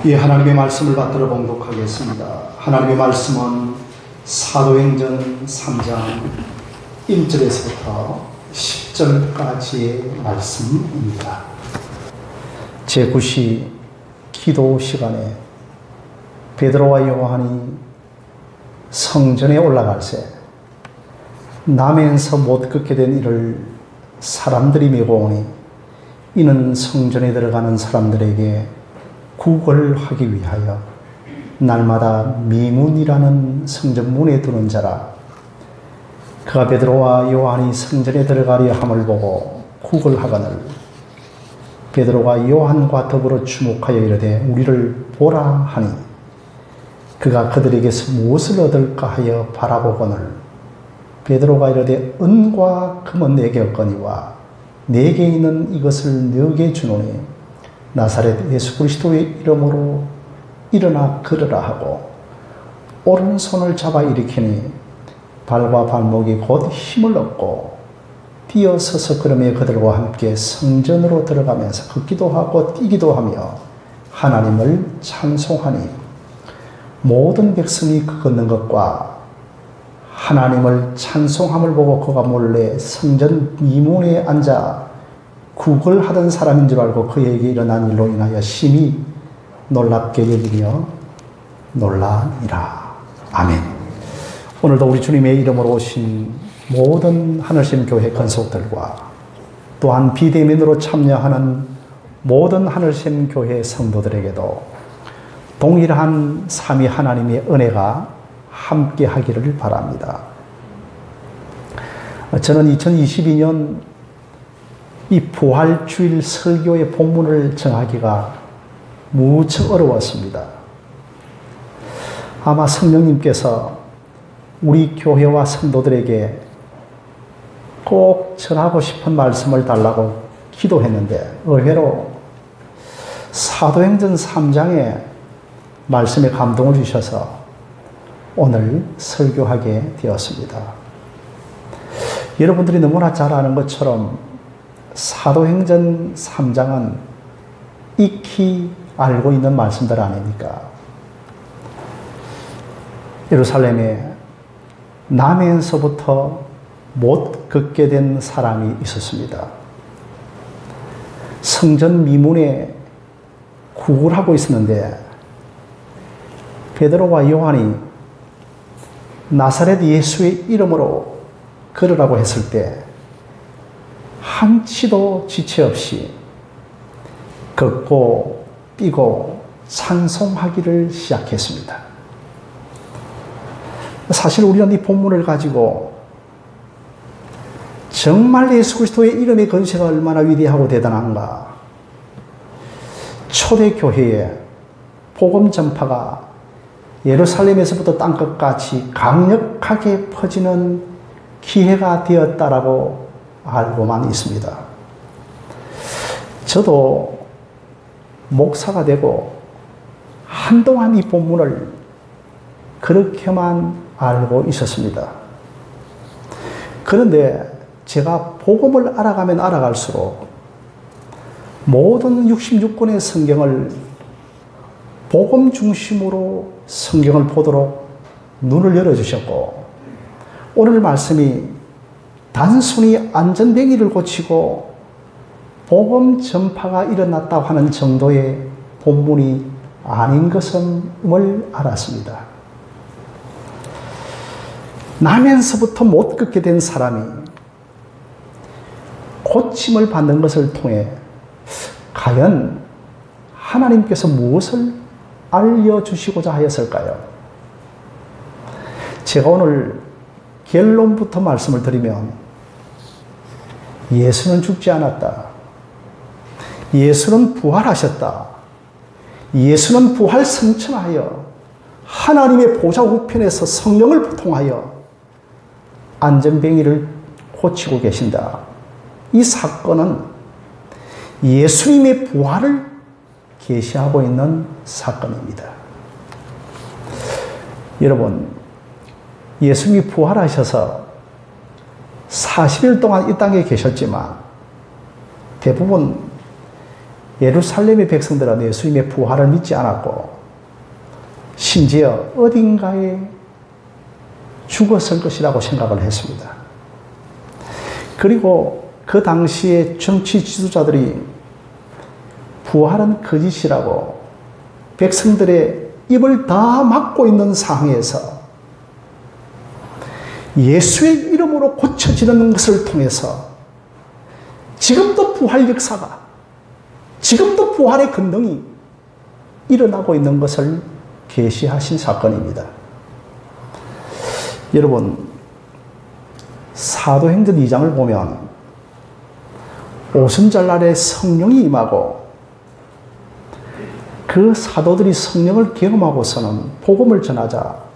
이 하나님의 말씀을 받들어 봉독하겠습니다. 하나님의 말씀은 사도행전 3장 1절에서부터 10절까지의 말씀입니다. 제9시 기도 시간에 베드로와 요한이 성전에 올라갈새 남에서 못 걷게 된 이를 사람들이 메고 오니 이는 성전에 들어가는 사람들에게 구걸하기 위하여 날마다 미문이라는 성전문에 두는 자라. 그가 베드로와 요한이 성전에 들어가려 함을 보고 구걸하거늘 베드로가 요한과 더불어 주목하여 이르되 우리를 보라 하니 그가 그들에게서 무엇을 얻을까 하여 바라보거늘 베드로가 이르되 은과 금은 내게 없거니와 내게 있는 이것을 너에게 주노니 나사렛 예수 그리스도의 이름으로 일어나 걸으라 하고 오른손을 잡아 일으키니 발과 발목이 곧 힘을 얻고 뛰어서서 걸음에 그들과 함께 성전으로 들어가면서 걷기도 하고 뛰기도 하며 하나님을 찬송하니 모든 백성이 그 걷는 것과 하나님을 찬송함을 보고 그가 몰래 성전 미문에 앉아 구걸하던 사람인 줄 알고 그에게 일어난 일로 인하여 심히 놀랍게 여기며 놀라니라. 아멘. 오늘도 우리 주님의 이름으로 오신 모든 하늘심 교회 건속들과 또한 비대면으로 참여하는 모든 하늘심 교회 성도들에게도 동일한 삼위 하나님의 은혜가 함께 하기를 바랍니다. 저는 2022년 이 부활주일 설교의 본문을 정하기가 무척 어려웠습니다. 아마 성령님께서 우리 교회와 성도들에게 꼭 전하고 싶은 말씀을 달라고 기도했는데 의외로 사도행전 3장의 말씀에 감동을 주셔서 오늘 설교하게 되었습니다. 여러분들이 너무나 잘 아는 것처럼 사도행전 3장은 익히 알고 있는 말씀들 아닙니까? 예루살렘에 남에서부터 못 걷게 된 사람이 있었습니다. 성전 미문에 구걸하고 있었는데 베드로와 요한이 나사렛 예수의 이름으로 걸으라고 했을 때 한치도 지체 없이 걷고 뛰고 찬송하기를 시작했습니다. 사실 우리는 이 본문을 가지고 정말 예수 그리스도의 이름의 건세가 얼마나 위대하고 대단한가, 초대교회의 복음 전파가 예루살렘에서부터 땅끝까지 강력하게 퍼지는 기회가 되었다라고 알고만 있습니다. 저도 목사가 되고 한동안 이 본문을 그렇게만 알고 있었습니다. 그런데 제가 복음을 알아가면 알아갈수록 모든 66권의 성경을 복음 중심으로 성경을 보도록 눈을 열어주셨고 오늘 말씀이 단순히 안전뱅이를 고치고 복음 전파가 일어났다고 하는 정도의 본문이 아닌 것을 알았습니다. 나면서부터 못 걷게 된 사람이 고침을 받는 것을 통해 과연 하나님께서 무엇을 알려주시고자 하였을까요? 제가 오늘 결론부터 말씀을 드리면 예수는 죽지 않았다. 예수는 부활하셨다. 예수는 부활 승천하여 하나님의 보좌 우편에서 성령을 통하여 안전뱅이를 고치고 계신다. 이 사건은 예수님의 부활을 계시하고 있는 사건입니다. 여러분, 예수님이 부활하셔서 40일 동안 이 땅에 계셨지만 대부분 예루살렘의 백성들은 예수님의 부활을 믿지 않았고 심지어 어딘가에 죽었을 것이라고 생각을 했습니다. 그리고 그 당시에 정치 지도자들이 부활은 거짓이라고 백성들의 입을 다 막고 있는 상황에서 예수의 이름으로 고쳐지는 것을 통해서 지금도 부활 역사가, 지금도 부활의 권능이 일어나고 있는 것을 계시하신 사건입니다. 여러분, 사도행전 2장을 보면 오순절날에 성령이 임하고 그 사도들이 성령을 경험하고서는 복음을 전하자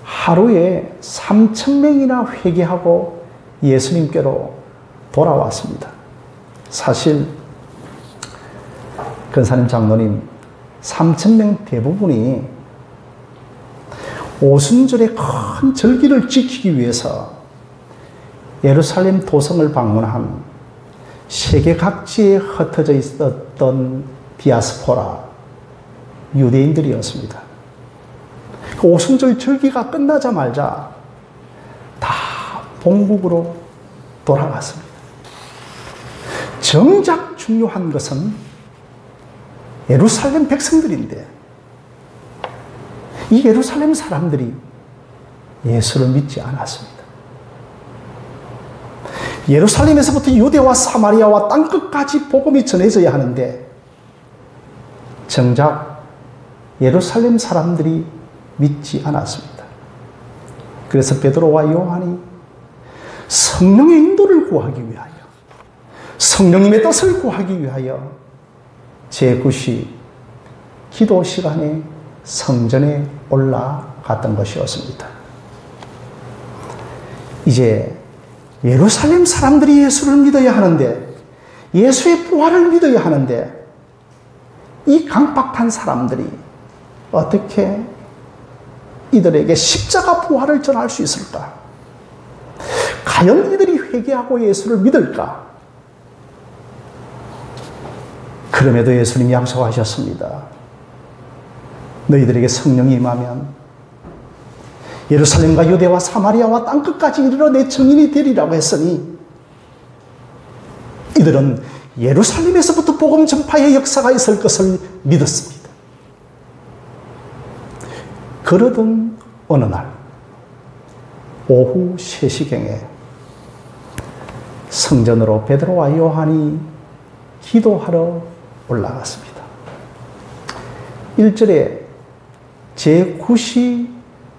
하루에 3,000명이나 회개하고 예수님께로 돌아왔습니다. 사실 근사님 장로님 3,000명 대부분이 오순절의 큰 절기를 지키기 위해서 예루살렘 도성을 방문한 세계 각지에 흩어져 있었던 디아스포라 유대인들이었습니다. 그 오순절 절기가 끝나자마자 다 본국으로 돌아갔습니다. 정작 중요한 것은 예루살렘 백성들인데 이 예루살렘 사람들이 예수를 믿지 않았습니다. 예루살렘에서부터 유대와 사마리아와 땅끝까지 복음이 전해져야 하는데 정작 예루살렘 사람들이 믿지 않았습니다. 그래서 베드로와 요한이 성령의 인도를 구하기 위하여, 성령님의 뜻을 구하기 위하여 제9시 기도 시간에 성전에 올라갔던 것이었습니다. 이제 예루살렘 사람들이 예수를 믿어야 하는데, 예수의 부활을 믿어야 하는데 이 강박한 사람들이 어떻게 이들에게 십자가 부활을 전할 수 있을까? 과연 이들이 회개하고 예수를 믿을까? 그럼에도 예수님이 약속하셨습니다. 너희들에게 성령이 임하면 예루살렘과 유대와 사마리아와 땅끝까지 이르러 내 증인이 되리라고 했으니 이들은 예루살렘에서부터 복음 전파의 역사가 있을 것을 믿었습니다. 그러던 어느 날 오후 3시경에 성전으로 베드로와 요한이 기도하러 올라갔습니다. 1절에 제9시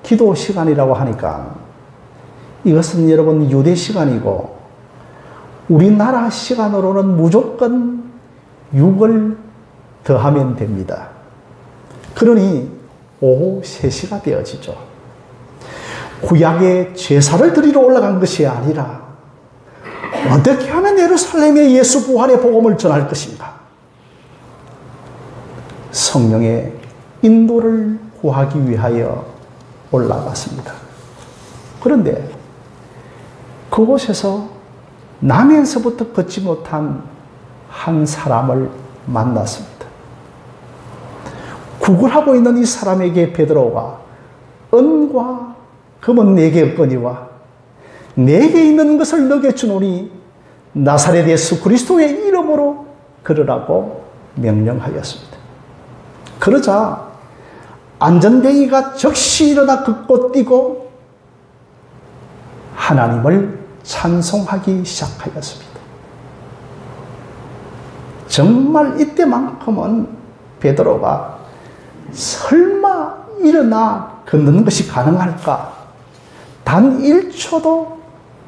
기도 시간이라고 하니까 이것은 여러분 유대 시간이고 우리나라 시간으로는 무조건 6을 더하면 됩니다. 그러니 오후 3시가 되어지죠. 구약의 제사를 드리러 올라간 것이 아니라 어떻게 하면 예루살렘의 예수 부활의 복음을 전할 것인가? 성령의 인도를 구하기 위하여 올라갔습니다. 그런데 그곳에서 나면서부터 걷지 못한 한 사람을 만났습니다. 구걸하고 있는 이 사람에게 베드로가 은과 금은 내게 없거니와 내게 있는 것을 너게 주노니 나사렛 예수 그리스도의 이름으로 걸으라고 명령하였습니다. 그러자 안전뱅이가 즉시 일어나 걷고 뛰고 하나님을 찬송하기 시작하였습니다. 정말 이때만큼은 베드로가 설마 일어나 걷는 것이 가능할까? 단 1초도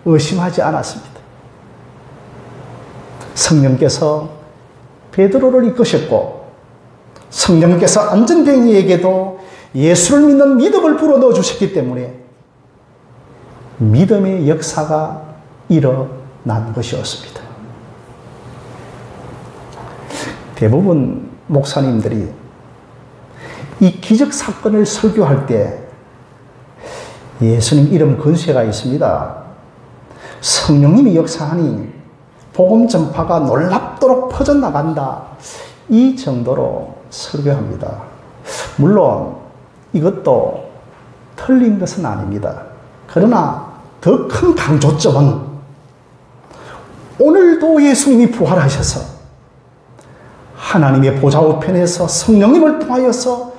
의심하지 않았습니다. 성령께서 베드로를 이끄셨고 성령께서 안전뱅이에게도 예수를 믿는 믿음을 불어넣어 주셨기 때문에 믿음의 역사가 일어난 것이었습니다. 대부분 목사님들이 이 기적 사건을 설교할 때 예수님 이름 근세가 있습니다. 성령님이 역사하니 복음 전파가 놀랍도록 퍼져나간다. 이 정도로 설교합니다. 물론 이것도 틀린 것은 아닙니다. 그러나 더 큰 강조점은 오늘도 예수님이 부활하셔서 하나님의 보좌 우편에서 성령님을 통하여서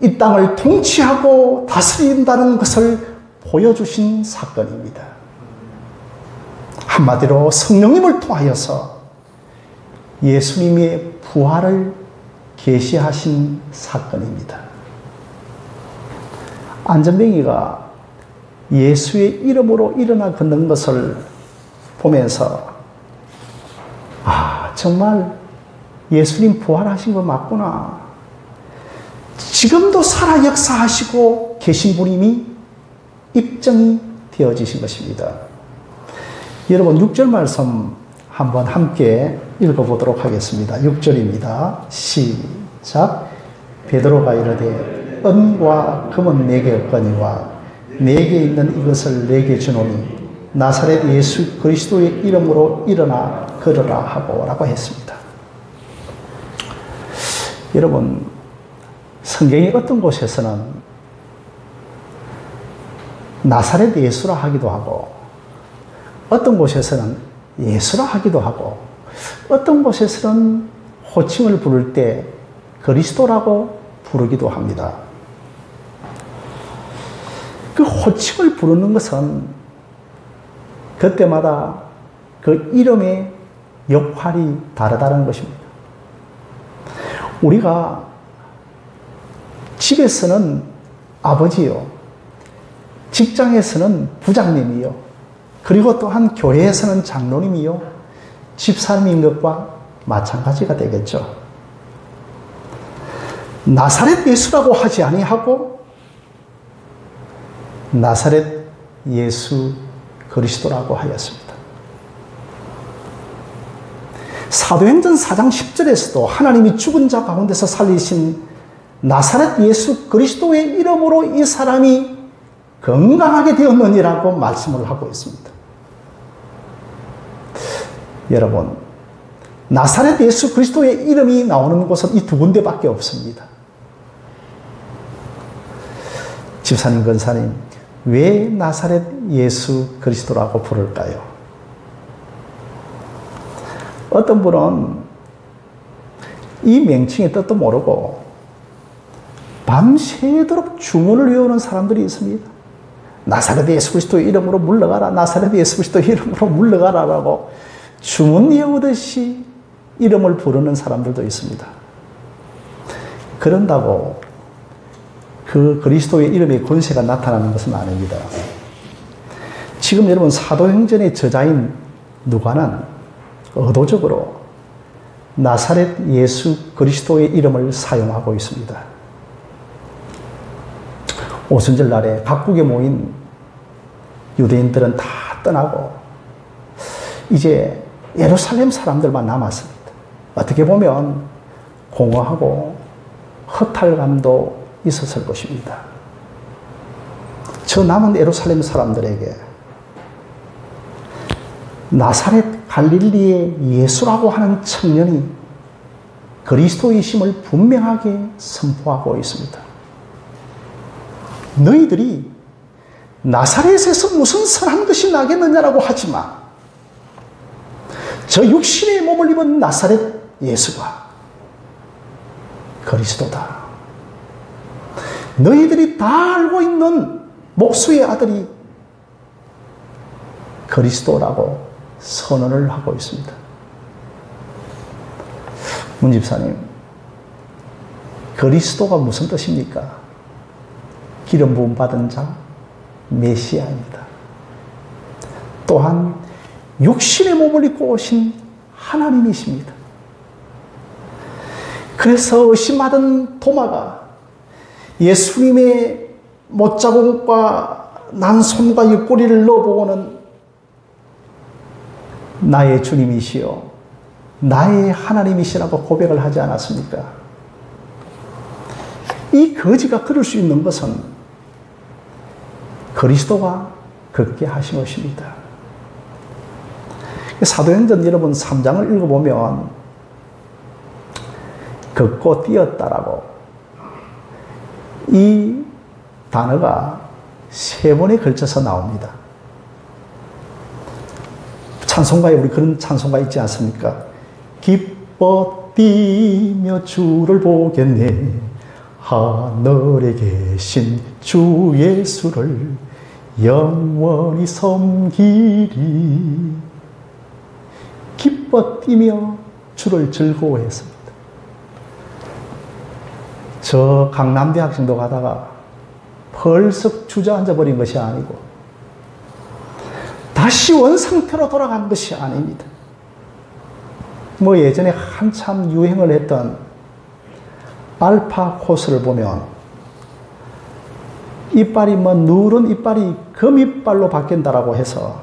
이 땅을 통치하고 다스린다는 것을 보여주신 사건입니다. 한마디로 성령님을 통하여서 예수님의 부활을 계시하신 사건입니다. 안전뱅이가 예수의 이름으로 일어나 걷는 것을 보면서 정말 예수님 부활하신 거 맞구나. 지금도 살아 역사하시고 계신 분임이 입증이 되어지신 것입니다. 여러분 6절 말씀 한번 함께 읽어보도록 하겠습니다. 6절입니다. 시작. 베드로가 이르되 은과 금은 내게 없거니와 내게 있는 이것을 내게 주노니 나사렛 예수 그리스도의 이름으로 일어나 걸으라 하고 라고 했습니다. 여러분 성경의 어떤 곳에서는 나사렛 예수라 하기도 하고 어떤 곳에서는 예수라 하기도 하고 어떤 곳에서는 호칭을 부를 때 그리스도라고 부르기도 합니다. 그 호칭을 부르는 것은 그때마다 그 이름의 역할이 다르다는 것입니다. 우리가 집에서는 아버지요, 직장에서는 부장님이요, 그리고 또한 교회에서는 장로님이요, 집사님인 것과 마찬가지가 되겠죠. 나사렛 예수라고 하지 아니하고 나사렛 예수 그리스도라고 하였습니다. 사도행전 4장 10절에서도 하나님이 죽은 자 가운데서 살리신 나사렛 예수 그리스도의 이름으로 이 사람이 건강하게 되었느니라고 말씀을 하고 있습니다. 여러분, 나사렛 예수 그리스도의 이름이 나오는 곳은 이 두 군데밖에 없습니다. 집사님, 권사님, 왜 나사렛 예수 그리스도라고 부를까요? 어떤 분은 이 명칭의 뜻도 모르고 밤새도록 주문을 외우는 사람들이 있습니다. 나사렛 예수 그리스도의 이름으로 물러가라, 나사렛 예수 그리스도의 이름으로 물러가라라고 주문 외우듯이 이름을 부르는 사람들도 있습니다. 그런다고 그 그리스도의 이름의 권세가 나타나는 것은 아닙니다. 지금 여러분 사도행전의 저자인 누가는 의도적으로 나사렛 예수 그리스도의 이름을 사용하고 있습니다. 오순절 날에 각국에 모인 유대인들은 다 떠나고 이제 예루살렘 사람들만 남았습니다. 어떻게 보면 공허하고 허탈감도 있었을 것입니다. 저 남은 예루살렘 사람들에게 나사렛 갈릴리의 예수라고 하는 청년이 그리스도이심을 분명하게 선포하고 있습니다. 너희들이 나사렛에서 무슨 선한 것이 나겠느냐라고 하지만 저 육신의 몸을 입은 나사렛 예수가 그리스도다. 너희들이 다 알고 있는 목수의 아들이 그리스도라고 선언을 하고 있습니다. 문 집사님, 그리스도가 무슨 뜻입니까? 기름 부음 받은 자, 메시아입니다. 또한 육신의 몸을 입고 오신 하나님이십니다. 그래서 의심하던 도마가 예수님의 못자국과 난 손과 옆구리를 넣어보고는 나의 주님이시여 나의 하나님이시라고 고백을 하지 않았습니까? 이 거지가 그럴 수 있는 것은 그리스도가 걷게 하신 것입니다. 사도행전 여러분 3장을 읽어보면 걷고 뛰었다라고 이 단어가 3번에 걸쳐서 나옵니다. 찬송가에 우리 그런 찬송가 있지 않습니까? 기뻐 뛰며 주를 보겠네. 하늘에 계신 주 예수를 영원히 섬기리. 기뻐 뛰며 주를 즐거워했습니다. 저 강남대학생도 가다가 벌써 주저앉아 버린 것이 아니고 다시 원상태로 돌아간 것이 아닙니다. 뭐 예전에 한참 유행을 했던 알파 코스를 보면 이빨이 뭐 누런 이빨이 금이빨로 바뀐다라고 해서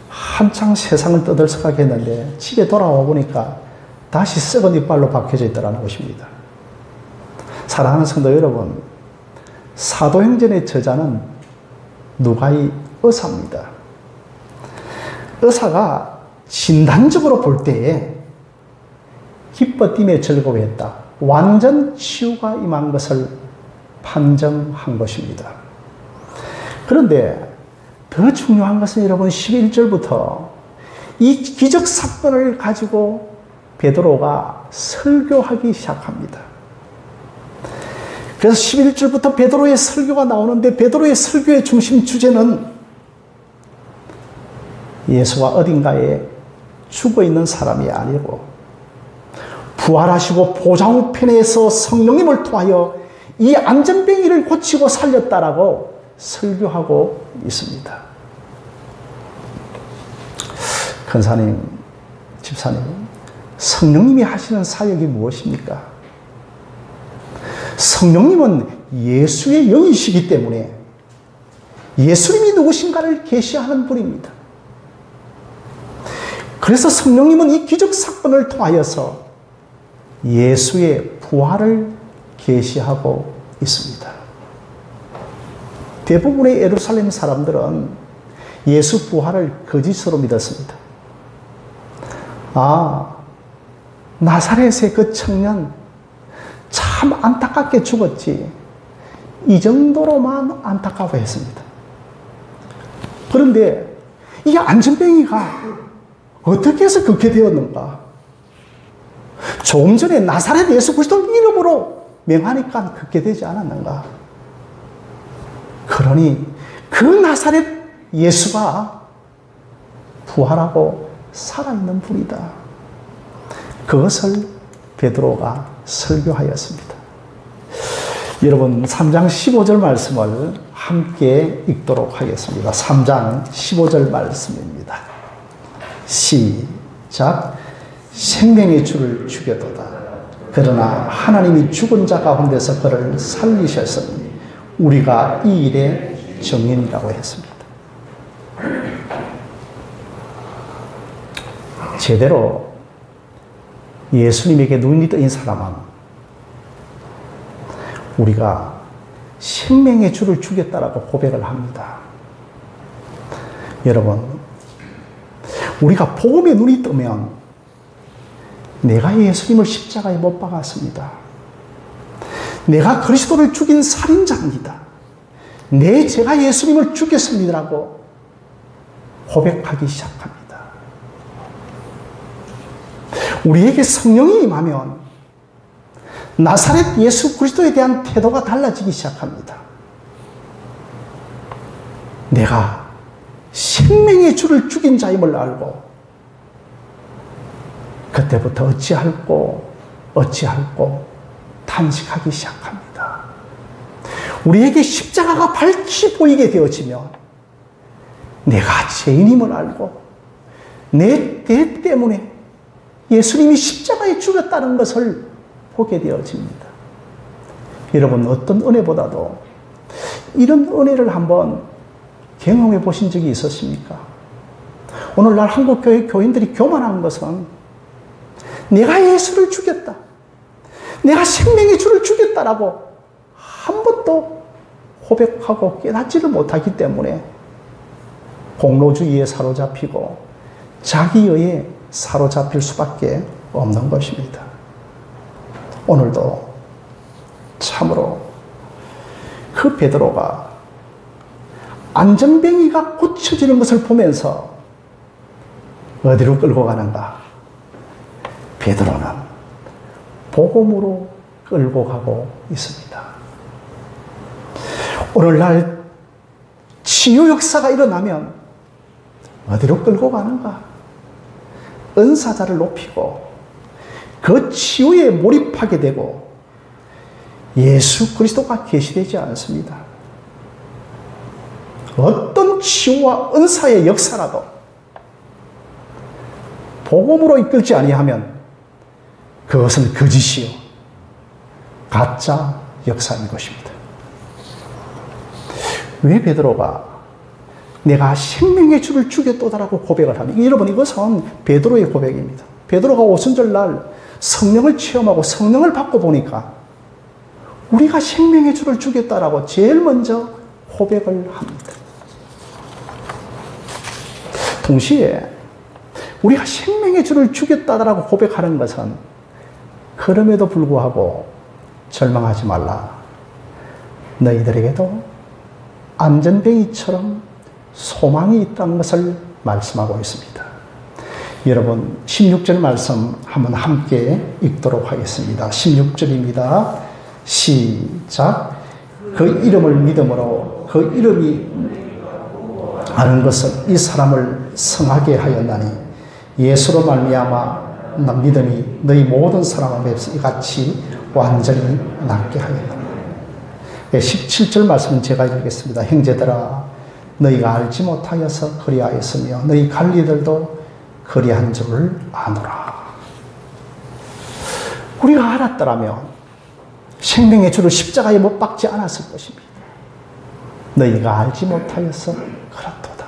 한창 세상을 떠들썩하게 했는데 집에 돌아와 보니까 다시 썩은 이빨로 바뀌어져 있더라는 것입니다. 사랑하는 성도 여러분, 사도행전의 저자는 누가의 의사입니다. 의사가 진단적으로 볼 때에 기뻐 뛰며 즐거워했다. 완전 치유가 임한 것을 판정한 것입니다. 그런데 더 중요한 것은 여러분 11절부터 이 기적 사건을 가지고 베드로가 설교하기 시작합니다. 그래서 11절부터 베드로의 설교가 나오는데 베드로의 설교의 중심 주제는 예수가 어딘가에 죽어있는 사람이 아니고 부활하시고 보좌우편에서 성령님을 통하여 이 안전뱅이를 고치고 살렸다라고 설교하고 있습니다. 권사님, 집사님, 성령님이 하시는 사역이 무엇입니까? 성령님은 예수의 영이시기 때문에 예수님이 누구신가를 계시하는 분입니다. 그래서 성령님은 이 기적 사건을 통하여서 예수의 부활을 계시하고 있습니다. 대부분의 예루살렘 사람들은 예수 부활을 거짓으로 믿었습니다. 아, 나사렛의 그 청년 참 안타깝게 죽었지. 이 정도로만 안타까워했습니다. 그런데 이 안전뱅이가 어떻게 해서 그렇게 되었는가? 조금 전에 나사렛 예수 그리스도 이름으로 명하니까 그렇게 되지 않았는가? 그러니 그 나사렛 예수가 부활하고 살아있는 분이다. 그것을 베드로가 설교하였습니다. 여러분 3장 15절 말씀을 함께 읽도록 하겠습니다. 3장 15절 말씀입니다. 시작. 생명의 주를 죽여도다. 그러나 하나님이 죽은 자 가운데서 그를 살리셨으니 우리가 이 일의 증인이라고 했습니다. 제대로 예수님에게 눈이 뜨인 사람은 우리가 생명의 주를 죽였다라고 고백을 합니다. 여러분, 우리가 복음의 눈이 뜨면 내가 예수님을 십자가에 못 박았습니다. 내가 그리스도를 죽인 살인자입니다. 제가 예수님을 죽였습니다라고 고백하기 시작합니다. 우리에게 성령이 임하면 나사렛 예수 그리스도에 대한 태도가 달라지기 시작합니다. 내가 생명의 주를 죽인 자임을 알고 그때부터 어찌할꼬 탄식하기 시작합니다. 우리에게 십자가가 밝히 보이게 되어지면 내가 죄인임을 알고 내 죄 때문에 예수님이 십자가에 죽었다는 것을 보게 되어집니다. 여러분, 어떤 은혜보다도 이런 은혜를 한번 경험해 보신 적이 있으십니까? 오늘날 한국교회 교인들이 교만한 것은 내가 예수를 죽였다, 내가 생명의 주를 죽였다라고 한 번도 고백하고 깨닫지를 못하기 때문에 공로주의에 사로잡히고 자기의 사로잡힐 수밖에 없는 것입니다. 오늘도 참으로 그 베드로가 안전뱅이가 고쳐지는 것을 보면서 어디로 끌고 가는가? 베드로는 복음으로 끌고 가고 있습니다. 오늘날 치유 역사가 일어나면 어디로 끌고 가는가? 은사자를 높이고 그 치유에 몰입하게 되고 예수 그리스도가 계시되지 않습니다. 어떤 치유와 은사의 역사라도 복음으로 이끌지 아니하면 그것은 거짓이요 가짜 역사인 것입니다. 왜 베드로가 내가 생명의 주를 죽였도다라고 고백을 합니다. 여러분, 이것은 베드로의 고백입니다. 베드로가 오순절날 성령을 체험하고 성령을 받고 보니까 우리가 생명의 주를 죽였다라고 제일 먼저 고백을 합니다. 동시에 우리가 생명의 주를 죽였다라고 고백하는 것은 그럼에도 불구하고 절망하지 말라. 너희들에게도 안전뱅이처럼 소망이 있다는 것을 말씀하고 있습니다. 여러분, 16절 말씀 한번 함께 읽도록 하겠습니다. 16절입니다. 시작. 그 이름을 믿음으로 그 이름이 아는 것은 이 사람을 성하게 하였나니 예수로 말미암아 믿음이 너희 모든 사람을 이같이 완전히 낫게 하였나니. 17절 말씀은 제가 읽겠습니다. 형제들아, 너희가 알지 못하여서 그리하였으며 너희 관리들도 그리한 줄을 아노라. 우리가 알았더라면 생명의 주를 십자가에 못 박지 않았을 것입니다. 너희가 알지 못하여서 그렇도다.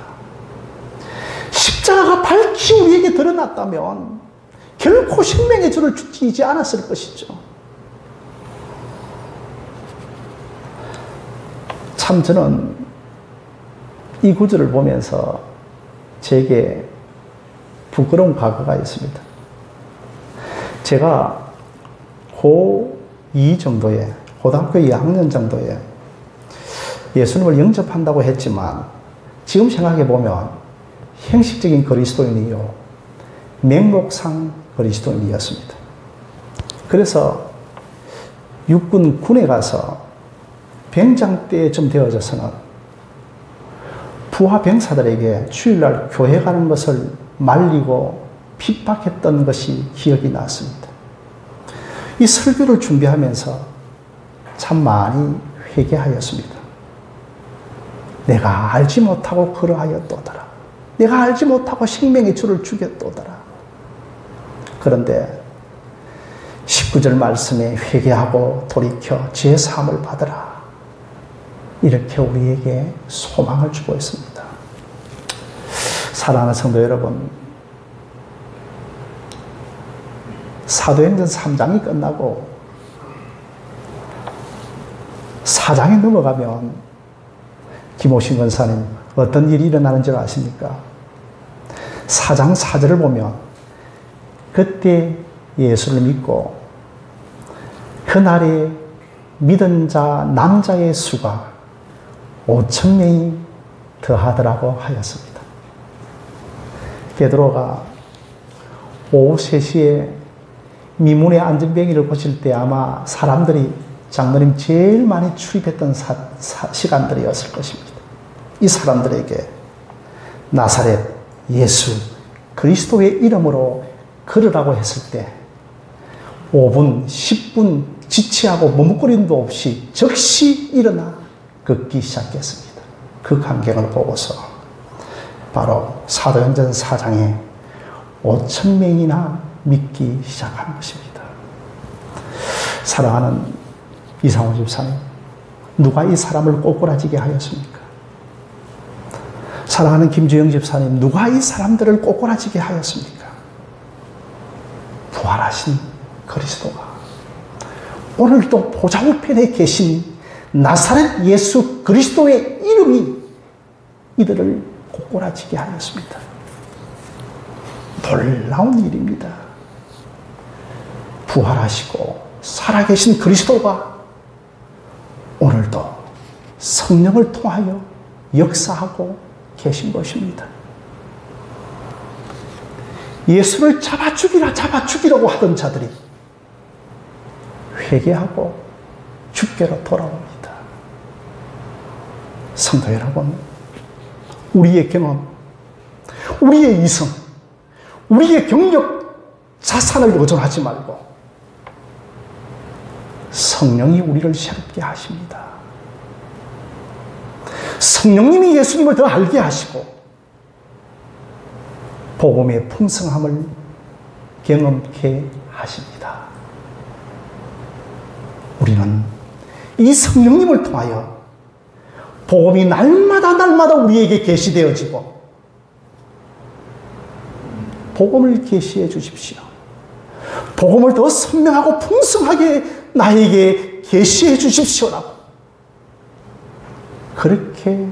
십자가가 밝히 우리에게 드러났다면 결코 생명의 주를 죽이지 않았을 것이죠. 참 저는 이 구절을 보면서 제게 부끄러운 과거가 있습니다. 제가 고2 정도에, 고등학교 2학년 정도에 예수님을 영접한다고 했지만 지금 생각해 보면 형식적인 그리스도인이요, 맹목상 그리스도인이었습니다. 그래서 군에 가서 병장 때쯤 되어져서는 부하 병사들에게 주일날 교회 가는 것을 말리고 핍박했던 것이 기억이 났습니다. 이 설교를 준비하면서 참 많이 회개하였습니다. 내가 알지 못하고 그러하였도다라. 내가 알지 못하고 생명의 주를 죽였도다라. 그런데 19절 말씀에 회개하고 돌이켜 죄 사함을 받으라. 이렇게 우리에게 소망을 주고 있습니다. 사랑하는 성도 여러분, 사도행전 3장이 끝나고 4장에 넘어가면 김오신 권사님 어떤 일이 일어나는 줄 아십니까? 4장 4절을 보면 그때 예수를 믿고 그날에 믿은 자 남자의 수가 5,000명이 더하더라고 하였습니다. 베드로가 오후 3시에 미문의 안전뱅이를 고칠 때 아마 사람들이 장로님 제일 많이 출입했던 시간들이었을 것입니다. 이 사람들에게 나사렛 예수 그리스도의 이름으로 걸으라고 했을 때 5분, 10분 지체하고 머뭇거림도 없이 즉시 일어나 걷기 시작했습니다. 그 광경을 보고서 바로 사도행전 4장에 5,000명이나 믿기 시작한 것입니다. 사랑하는 이상호 집사님, 누가 이 사람을 꼬꾸라지게 하였습니까? 사랑하는 김주영 집사님, 누가 이 사람들을 꼬꾸라지게 하였습니까? 부활하신 그리스도가 오늘도 보좌 우편에 계신 나사렛 예수 그리스도의 이름이 이들을 꼬꾸라지게 하였습니다. 놀라운 일입니다. 부활하시고 살아계신 그리스도가 오늘도 성령을 통하여 역사하고 계신 것입니다. 예수를 잡아 죽이라고 하던 자들이 회개하고 주께로 돌아옵니다. 성도 여러분, 우리의 경험, 우리의 이성, 우리의 경력, 자산을 의존하지 말고 성령이 우리를 새롭게 하십니다. 성령님이 예수님을 더 알게 하시고 복음의 풍성함을 경험케 하십니다. 우리는 이 성령님을 통하여 복음이 날마다 우리에게 계시되어지고 복음을 계시해 주십시오. 복음을 더 선명하고 풍성하게 나에게 계시해 주십시오라고 그렇게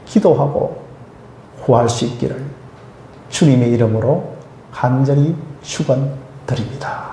기도하고 구할 수 있기를 주님의 이름으로 간절히 축원드립니다.